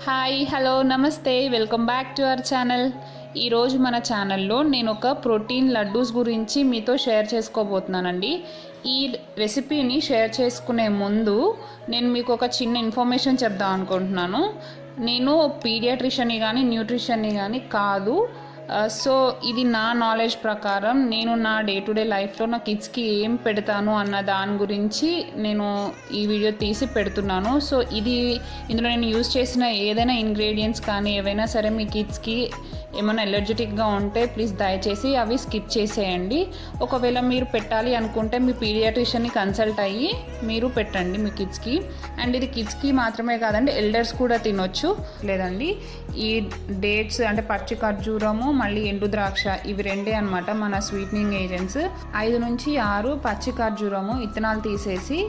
Hi hello నమస్తే welcome back to our channel. ఈరోజు మన ఛానల్లో నేను ఒక ప్రోటీన్ లడ్డూస్ గురించి మీతో షేర్ చేసుకోబోతున్నానండి. ఈ రెసిపీని షేర్ చేసుకునే ముందు నేను మీకు ఒక చిన్న ఇన్ఫర్మేషన్ చెప్దాం అనుకుంటున్నాను. నేను పీడియాట్రిషియన్ని కానీ న్యూట్రిషన్ని కానీ కాదు. సో ఇది నా నాలెడ్జ్ ప్రకారం నేను నా డే టు డే లైఫ్లో నా కిడ్స్కి ఏం పెడతాను అన్న దాని గురించి నేను ఈ వీడియో తీసి పెడుతున్నాను. సో ఇందులో నేను యూజ్ చేసిన ఏదైనా ఇంగ్రీడియంట్స్ కానీ ఏవైనా సరే మీ కిడ్స్కి ఏమైనా ఎలర్జెటిక్గా ఉంటే ప్లీజ్ దయచేసి అవి స్కిప్ చేసేయండి. ఒకవేళ మీరు పెట్టాలి అనుకుంటే మీ పీడియాట్రిషియన్ని కన్సల్ట్ అయ్యి మీరు పెట్టండి మీ కిడ్స్కి. అండ్ ఇది కిడ్స్కి మాత్రమే కాదండి, ఎల్డర్స్ కూడా తినొచ్చు. లేదండి, ఈ డేట్స్ అంటే పచ్చి ఖర్జూరము మళ్ళీ ఎండు ద్రాక్ష ఇవి రెండే అనమాట మన స్వీట్నింగ్ ఏజెంట్స్. 5 నుంచి 6 పచ్చి ఖర్జూరము ఇత్తనాలు తీసేసి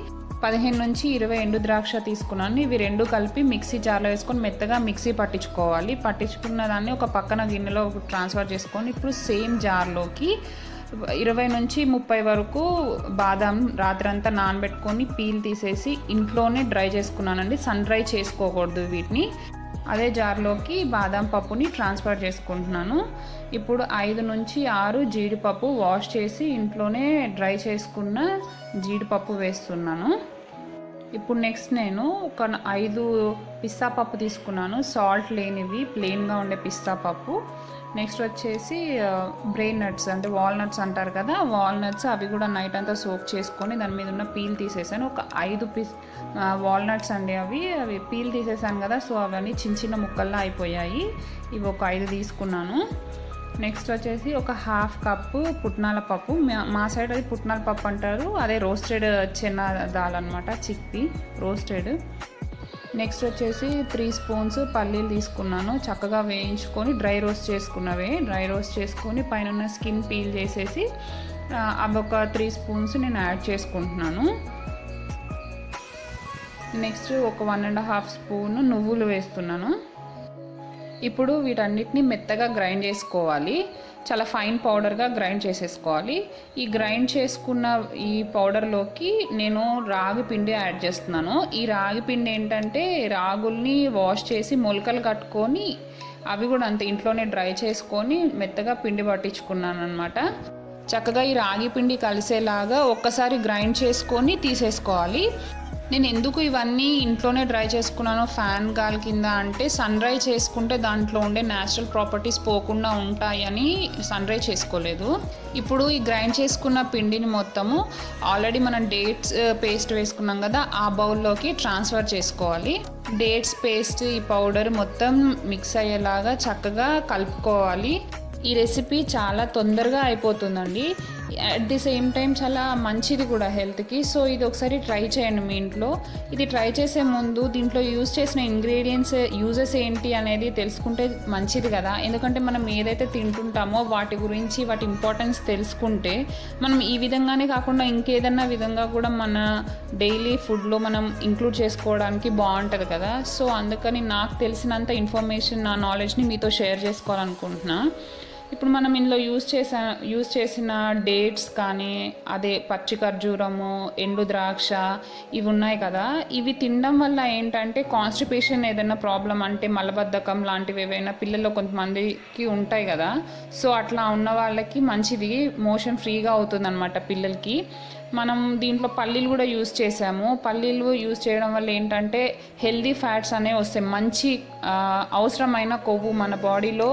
15 నుంచి 20 ఎండు ద్రాక్ష తీసుకున్నాను. ఇవి రెండు కలిపి మిక్సీ జార్లో వేసుకొని మెత్తగా మిక్సీ పట్టించుకోవాలి. పట్టించుకున్న దాన్ని ఒక పక్కన గిన్నెలో ట్రాన్స్ఫర్ చేసుకొని ఇప్పుడు సేమ్ జార్లోకి 20 నుంచి 30 వరకు బాదాం రాత్రంతా నానబెట్టుకొని పీల్ తీసేసి ఇంట్లోనే డ్రై చేసుకున్నానండి. సన్ డ్రై చేసుకోకూడదు వీటిని. అదే జార్లోకి బాదాం పప్పుని ట్రాన్స్ఫర్ చేసుకుంటున్నాను. ఇప్పుడు 5 నుంచి 6 జీడిపప్పు వాష్ చేసి ఇంట్లోనే డ్రై చేసుకున్న జీడిపప్పు వేస్తున్నాను. ఇప్పుడు నెక్స్ట్ నేను ఒక 5 పిస్తా పప్పు తీసుకున్నాను, సాల్ట్ లేనివి ప్లెయిన్గా ఉండే పిస్తా పప్పు. నెక్స్ట్ వచ్చేసి బ్రెయిన్ నట్స్ అంటే వాల్నట్స్ అంటారు కదా, వాల్నట్స్ అవి కూడా నైట్ అంతా సోక్ చేసుకొని దాని మీద ఉన్న పీల్ తీసేసాను. ఒక 5 వాల్నట్స్ అండి, అవి పీల్ తీసేసాను కదా, సో అవన్నీ చిన్న చిన్న ముక్కల్లా అయిపోయాయి. ఇవి ఒక 5 తీసుకున్నాను. నెక్స్ట్ వచ్చేసి ఒక 1/2 కప్పు పుట్నాల పప్పు. మా సైడ్ అది పుట్నాల పప్పు అంటారు, అదే రోస్టెడ్ చెన్న దాల్ అనమాట, చిక్పీ రోస్టెడ్. నెక్స్ట్ వచ్చేసి 3 స్పూన్స్ పల్లీలు తీసుకున్నాను, చక్కగా వేయించుకొని డ్రై రోస్ట్ చేసుకొని పైన ఉన్న స్కిన్ పీల్ చేసేసి అవి ఒక 3 స్పూన్స్ నేను యాడ్ చేసుకుంటున్నాను. నెక్స్ట్ ఒక 1.5 స్పూన్ నువ్వులు వేస్తున్నాను. ఇప్పుడు వీటన్నిటిని మెత్తగా గ్రైండ్ చేసుకోవాలి, చాలా ఫైన్ పౌడర్గా గ్రైండ్ చేసేసుకోవాలి. ఈ గ్రైండ్ చేసుకున్న ఈ పౌడర్లోకి నేను రాగి పిండి యాడ్ చేస్తున్నాను. ఈ రాగి పిండి ఏంటంటే రాగుల్ని వాష్ చేసి మొలకలు కట్టుకొని అవి కూడా అంత ఇంట్లోనే డ్రై చేసుకొని మెత్తగా పిండి పట్టించుకున్నాను అనమాట. చక్కగా ఈ రాగి పిండి కలిసేలాగా ఒక్కసారి గ్రైండ్ చేసుకొని తీసేసుకోవాలి. నేను ఎందుకు ఇవన్నీ ఇంట్లోనే డ్రై చేసుకున్నాను ఫ్యాన్ గాలి కింద అంటే, సన్ డ్రై చేసుకుంటే దాంట్లో ఉండే న్యాచురల్ ప్రాపర్టీస్ పోకుండా ఉంటాయని సన్ డ్రై చేసుకోలేదు. ఇప్పుడు ఈ గ్రైండ్ చేసుకున్న పిండిని మొత్తము ఆల్రెడీ మనం డేట్స్ పేస్ట్ వేసుకున్నాం కదా, ఆ బౌల్లోకి ట్రాన్స్ఫర్ చేసుకోవాలి. డేట్స్ పేస్ట్ ఈ పౌడర్ మొత్తం మిక్స్ అయ్యేలాగా చక్కగా కలుపుకోవాలి. ఈ రెసిపీ చాలా తొందరగా అయిపోతుందండి, అట్ ది సేమ్ టైం చాలా మంచిది కూడా హెల్త్కి. సో ఇది ఒకసారి ట్రై చేయండి మీ ఇంట్లో. ఇది ట్రై చేసే ముందు దీంట్లో యూజ్ చేసిన ఇంగ్రీడియంట్స్ యూజెస్ ఏంటి అనేది తెలుసుకుంటే మంచిది కదా. ఎందుకంటే మనం ఏదైతే తింటుంటామో వాటి గురించి వాటి ఇంపార్టెన్స్ తెలుసుకుంటే మనం ఈ విధంగానే కాకుండా ఇంకేదన్నా విధంగా కూడా మన డైలీ ఫుడ్లో మనం ఇంక్లూడ్ చేసుకోవడానికి బాగుంటుంది కదా. సో అందుకని నాకు తెలిసినంత ఇన్ఫర్మేషన్, నా నాలెడ్జ్ని మీతో షేర్ చేసుకోవాలనుకుంటున్నా. ఇప్పుడు మనం ఇందులో యూజ్ చేసిన డేట్స్ కానీ అదే పచ్చి ఖర్జూరము, ఎండు ద్రాక్ష ఇవి ఉన్నాయి కదా, ఇవి తినడం వల్ల ఏంటంటే కాన్స్టిపేషన్ ఏదైనా ప్రాబ్లం అంటే మలబద్ధకం లాంటివి ఏవైనా పిల్లల్లో కొంతమందికి ఉంటాయి కదా, సో అట్లా ఉన్న వాళ్ళకి మంచిది, మోషన్ ఫ్రీగా అవుతుంది అనమాట పిల్లలకి. మనం దీంట్లో పల్లీలు కూడా యూజ్ చేసాము. పల్లీలు యూజ్ చేయడం వల్ల ఏంటంటే హెల్దీ ఫ్యాట్స్ అనేవి వస్తాయి, మంచి అవసరమైన కొవ్వు మన బాడీలో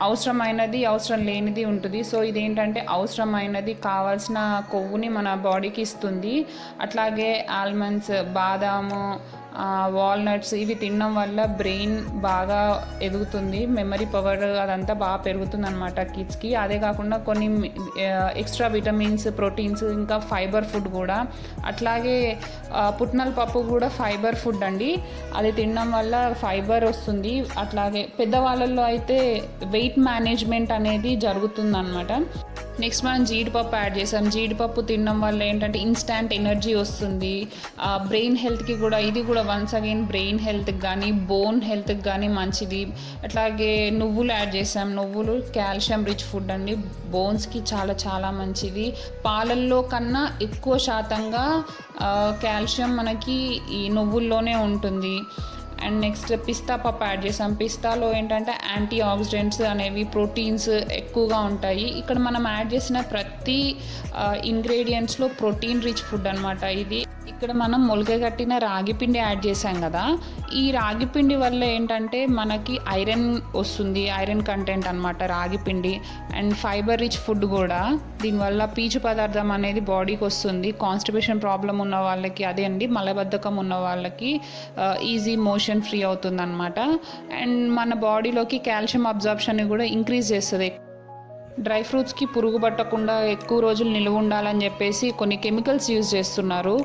అవసరమైనది అవసరం లేనిది ఉంటుంది. సో ఇదేంటంటే అవసరమైనది కావాల్సిన కొవ్వుని మన బాడీకి ఇస్తుంది. అట్లాగే ఆల్మండ్స్, బాదాము, వాల్నట్స్ ఇవి తినడం వల్ల బ్రెయిన్ బాగా ఎదుగుతుంది, మెమరీ పవర్ అదంతా బాగా పెరుగుతుంది అనమాట కిడ్స్కి. అదే కాకుండా కొన్ని ఎక్స్ట్రా విటమిన్స్, ప్రోటీన్స్, ఇంకా ఫైబర్ ఫుడ్ కూడా. అట్లాగే పుట్నాల పప్పు కూడా ఫైబర్ ఫుడ్ అండి, అది తినడం వల్ల ఫైబర్ వస్తుంది. అట్లాగే పెద్దవాళ్ళల్లో అయితే వెయిట్ మేనేజ్మెంట్ అనేది జరుగుతుంది అనమాట. నెక్స్ట్ మనం జీడిపప్పు యాడ్ చేసాం. జీడిపప్పు తినడం వల్ల ఏంటంటే ఇన్స్టాంట్ ఎనర్జీ వస్తుంది. బ్రెయిన్ హెల్త్కి కూడా ఇది కూడా వన్స్ అగైన్ బ్రెయిన్ హెల్త్కి కానీ బోన్ హెల్త్కి కానీ మంచిది. అట్లాగే నువ్వులు యాడ్ చేసాం. నువ్వులు కాల్షియం రిచ్ ఫుడ్ అండి, బోన్స్కి చాలా చాలా మంచిది. పాలల్లో కన్నా ఎక్కువ శాతంగా కాల్షియం మనకి ఈ నువ్వుల్లోనే ఉంటుంది. అండ్ నెక్స్ట్ పిస్తా పప్పు యాడ్ చేసాం. పిస్తాలో ఏంటంటే యాంటీ ఆక్సిడెంట్స్ అనేవి, ప్రోటీన్స్ ఎక్కువగా ఉంటాయి. ఇక్కడ మనం యాడ్ చేసిన ప్రతి ఇంగ్రీడియంట్స్లో ప్రోటీన్ రిచ్ ఫుడ్ అనమాట ఇది. ఇక్కడ మనం మొలకగట్టిన రాగి పిండి యాడ్ చేసాం కదా, ఈ రాగి పిండి వల్ల ఏంటంటే మనకి ఐరన్ వస్తుంది, ఐరన్ కంటెంట్ అనమాట రాగి పిండి. అండ్ ఫైబర్ రిచ్ ఫుడ్ కూడా, దీనివల్ల పీచు పదార్థం అనేది బాడీకి వస్తుంది. కాన్స్టిపేషన్ ప్రాబ్లం ఉన్న వాళ్ళకి, అదే అండి మలబద్ధకం ఉన్న వాళ్ళకి ఈజీ మోషన్ ఫ్రీ అవుతుంది అనమాట. అండ్ మన బాడీలోకి కాల్షియం అబ్జార్ప్షన్ కూడా ఇంక్రీజ్ చేస్తుంది. డ్రై ఫ్రూట్స్కి పురుగు పట్టకుండా ఎక్కువ రోజులు నిలువ ఉండాలని చెప్పేసి కొన్ని కెమికల్స్ యూజ్ చేస్తున్నారు.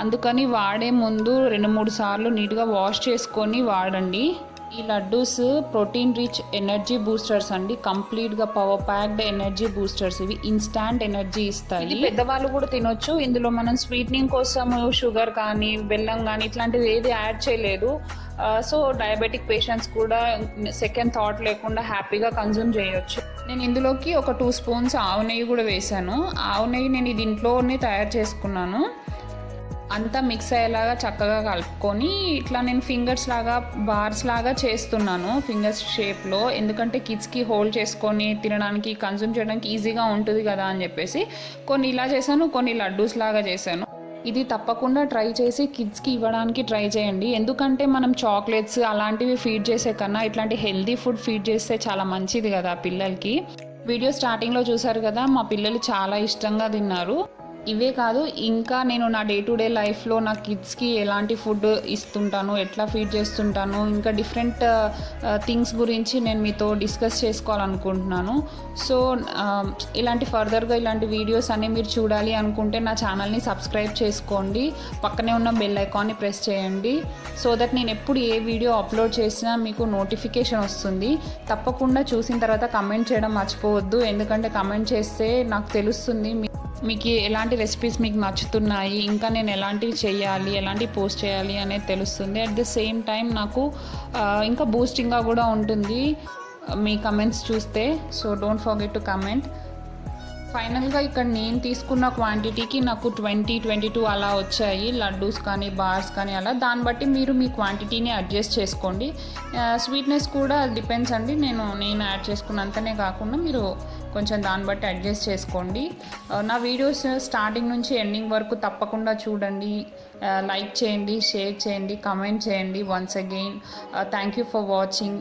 అందుకని వాడే ముందు 2-3 సార్లు నీట్గా వాష్ చేసుకొని వాడండి. ఈ laddoos protein rich energy boosters అండి, కంప్లీట్గా పవర్ ప్యాక్డ్ ఎనర్జీ బూస్టర్స్. ఇవి ఇన్స్టాంట్ ఎనర్జీ ఇస్తాయి. పెద్దవాళ్ళు కూడా తినొచ్చు. ఇందులో మనం స్వీట్నింగ్ కోసం షుగర్ కానీ బెల్లం కానీ ఇట్లాంటివి ఏది యాడ్ చేయలేదు. సో డయాబెటిక్ పేషెంట్స్ కూడా సెకండ్ థాట్ లేకుండా హ్యాపీగా కన్జ్యూమ్ చేయొచ్చు. నేను ఇందులోకి ఒక 2 స్పూన్స్ ఆవు నెయ్యి కూడా వేసాను. ఆవు నెయ్యి నేను ఇది ఇంట్లోనే తయారు చేసుకున్నాను. అంతా మిక్స్ అయ్యేలాగా చక్కగా కలుపుకొని ఇట్లా నేను ఫింగర్స్ లాగా, బార్స్ లాగా చేస్తున్నాను ఫింగర్స్ షేప్లో. ఎందుకంటే కిడ్స్కి హోల్డ్ చేసుకొని తినడానికి, కన్జ్యూమ్ చేయడానికి ఈజీగా ఉంటుంది కదా అని చెప్పేసి కొన్ని ఇలా చేశాను, కొన్ని లడ్డూస్ లాగా చేశాను. ఇది తప్పకుండా ట్రై చేసి కిడ్స్కి ఇవ్వడానికి ట్రై చేయండి. ఎందుకంటే మనం చాక్లెట్స్ అలాంటివి ఫీడ్ చేసే కన్నా ఇట్లాంటి హెల్దీ ఫుడ్ ఫీడ్ చేస్తే చాలా మంచిది కదా పిల్లలకి. వీడియో స్టార్టింగ్లో చూసారు కదా, మా పిల్లలు చాలా ఇష్టంగా తిన్నారు. ఇవే కాదు, ఇంకా నేను నా డే టు డే లైఫ్లో నా కిడ్స్కి ఎలాంటి ఫుడ్ ఇస్తుంటాను, ఎట్లా ఫీడ్ చేస్తుంటాను, ఇంకా డిఫరెంట్ థింగ్స్ గురించి నేను మీతో డిస్కస్ చేసుకోవాలనుకుంటున్నాను. సో ఇలాంటి ఫర్దర్గా ఇలాంటి వీడియోస్ అన్నీ మీరు చూడాలి అనుకుంటే నా ఛానల్ని సబ్స్క్రైబ్ చేసుకోండి. పక్కనే ఉన్న బెల్ ఐకాన్ని ప్రెస్ చేయండి. సో దట్ నేను ఎప్పుడు ఏ వీడియో అప్లోడ్ చేసినా మీకు నోటిఫికేషన్ వస్తుంది. తప్పకుండా చూసిన తర్వాత కమెంట్ చేయడం మర్చిపోవద్దు. ఎందుకంటే కమెంట్ చేస్తే నాకు తెలుస్తుంది మీకు ఎలాంటి రెసిపీస్ మీకు నచ్చుతున్నాయి, ఇంకా నేను ఎలాంటివి చేయాలి, ఎలాంటివి పోస్ట్ చేయాలి అనేది తెలుస్తుంది. అట్ ద సేమ్ టైం నాకు ఇంకా బూస్టింగ్గా కూడా ఉంటుంది మీ కమెంట్స్ చూస్తే. So don't forget to comment. ఫైనల్గా ఇక్కడ నేను తీసుకున్న క్వాంటిటీకి నాకు 20-22 అలా వచ్చాయి, లడ్డూస్ కానీ బార్స్ కానీ అలా. దాన్ని బట్టి మీరు మీ క్వాంటిటీని అడ్జస్ట్ చేసుకోండి. స్వీట్నెస్ కూడా డిపెండ్స్ అండి. నేను యాడ్ చేసుకున్నంతనే కాకుండా మీరు కొంచెం దాన్ని బట్టి అడ్జస్ట్ చేసుకోండి. నా వీడియోస్ స్టార్టింగ్ నుంచి ఎండింగ్ వరకు తప్పకుండా చూడండి. లైక్ చేయండి, షేర్ చేయండి, కమెంట్ చేయండి. Once again thank you for watching.